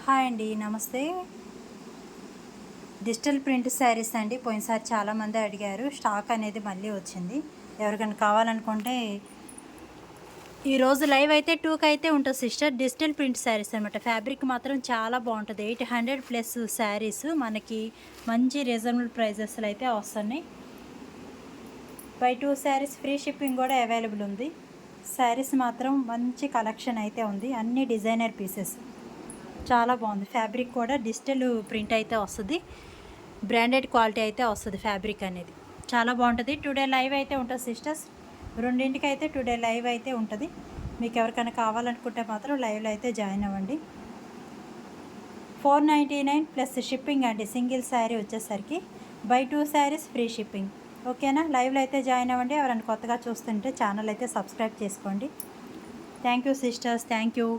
Hi అండి, నమస్తే. Digital print saris అండి. పోయినసారి చాలామంది అడిగారు. స్టాక్ అనేది మళ్ళీ వచ్చింది. ఎవరికైనా కావాలనుకుంటే ఈరోజు లైవ్ అయితే 2కి అయితే ఉంటుంది సిస్టర్. డిజిటల్ ప్రింట్ శారీస్ అనమాట. ఫ్యాబ్రిక్ మాత్రం చాలా బాగుంటుంది. 800 ప్లస్ శారీస్ మనకి మంచి రీజనబుల్ ప్రైజెస్లో అయితే వస్తున్నాయి. బై 2 శారీస్ ఫ్రీ షిప్పింగ్ కూడా అవైలబుల్ ఉంది. శారీస్ మాత్రం మంచి కలెక్షన్ అయితే ఉంది. అన్ని డిజైనర్ పీసెస్ చాలా బాగుంది. ఫ్యాబ్రిక్ కూడా డిజిటల్ ప్రింట్ అయితే వస్తుంది. బ్రాండెడ్ క్వాలిటీ అయితే వస్తుంది. ఫ్యాబ్రిక్ అనేది చాలా బాగుంటుంది. టుడే లైవ్ అయితే ఉంటుంది సిస్టర్స్. 2ంటికి అయితే టుడే లైవ్ అయితే ఉంటుంది. మీకు ఎవరికైనా కావాలనుకుంటే మాత్రం లైవ్లో అయితే జాయిన్ అవ్వండి. 499 ప్లస్ షిప్పింగ్ అండి. సింగిల్ శారీ వచ్చేసరికి బై 2 శారీస్ ఫ్రీ షిప్పింగ్. ఓకేనా? లైవ్లో అయితే జాయిన్ అవ్వండి. ఎవరైనా కొత్తగా చూస్తుంటే ఛానల్ అయితే సబ్స్క్రైబ్ చేసుకోండి. Thank you sisters. Thank you.